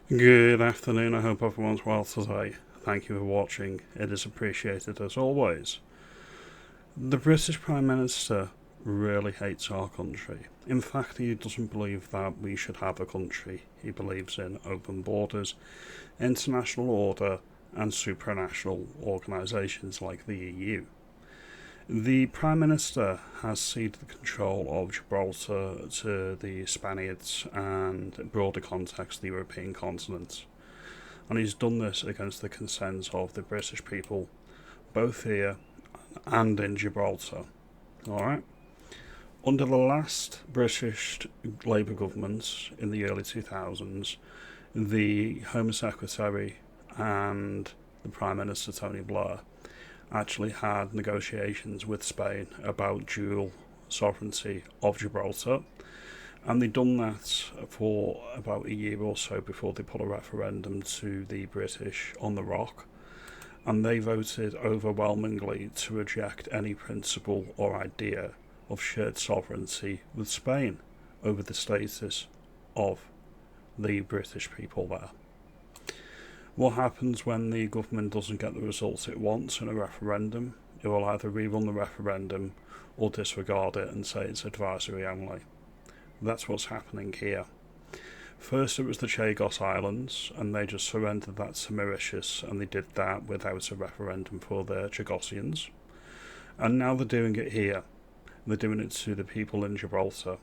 Good afternoon, I hope everyone's well today. Thank you for watching, it is appreciated as always. The British Prime Minister really hates our country. In fact, he doesn't believe that we should have a country. He believes in open borders, international order, and supranational organisations like the EU. The Prime Minister has ceded control of Gibraltar to the Spaniards and, in broader context, the European continent. And he's done this against the consent of the British people, both here and in Gibraltar. Alright? Under the last British Labour government in the early 2000s, the Home Secretary and the Prime Minister Tony Blair actually had negotiations with Spain about dual sovereignty of Gibraltar, and they'd done that for about a year or so before they put a referendum to the British on the rock, and they voted overwhelmingly to reject any principle or idea of shared sovereignty with Spain over the status of the British people there. What happens when the government doesn't get the results it wants in a referendum? It will either rerun the referendum or disregard it and say it's advisory only. That's what's happening here. First it was the Chagos Islands, and they just surrendered that to Mauritius, and they did that without a referendum for the Chagosians. And now they're doing it here. They're doing it to the people in Gibraltar.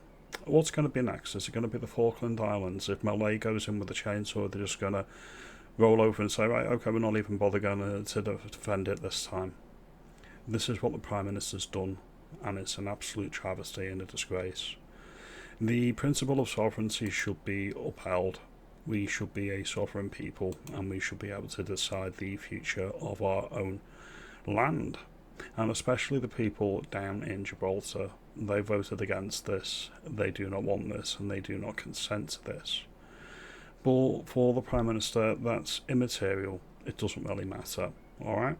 What's going to be next? Is it going to be the Falkland Islands? If Malay goes in with a chainsaw, they're just going to roll over and say, right, okay, we're not even bothering going to defend it this time. This is what the Prime Minister's done, and it's an absolute travesty and a disgrace. The principle of sovereignty should be upheld. We should be a sovereign people, and we should be able to decide the future of our own land. And especially the people down in Gibraltar. They voted against this, they do not want this, and they do not consent to this. But for the Prime Minister, that's immaterial. It doesn't really matter. Alright?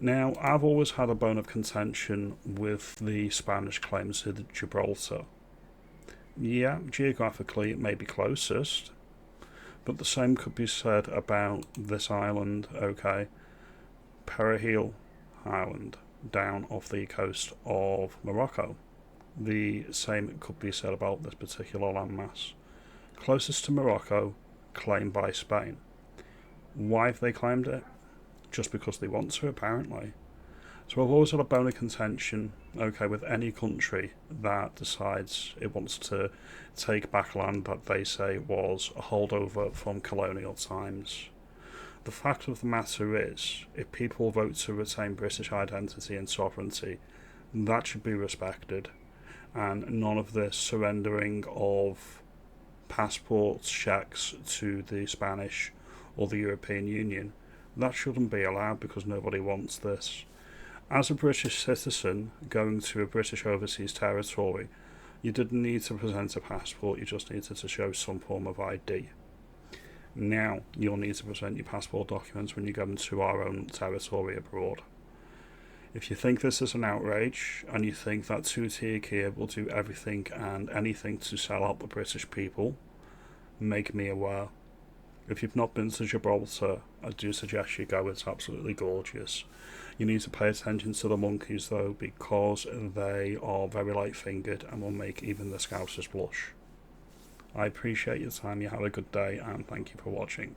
Now, I've always had a bone of contention with the Spanish claims to Gibraltar. Yeah, geographically it may be closest, but the same could be said about this island, okay? Perejil Island, down off the coast of Morocco. The same could be said about this particular landmass. Closest to Morocco, claimed by Spain. Why have they claimed it? Just because they want to, apparently. So I've always had a bone of contention, okay, with any country that decides it wants to take back land that they say was a holdover from colonial times. The fact of the matter is, if people vote to retain British identity and sovereignty, that should be respected, and none of this surrendering of passports, checks to the Spanish or the European Union, that shouldn't be allowed because nobody wants this. As a British citizen going to a British overseas territory, you didn't need to present a passport, you just needed to show some form of ID. Now you'll need to present your passport documents when you go into our own territory abroad. If you think this is an outrage, and you think that two-tier Kia will do everything and anything to sell out the British people, make me aware. If you've not been to Gibraltar, I do suggest you go, it's absolutely gorgeous. You need to pay attention to the monkeys though, because they are very light-fingered and will make even the Scousers blush. I appreciate your time, you have a good day, and thank you for watching.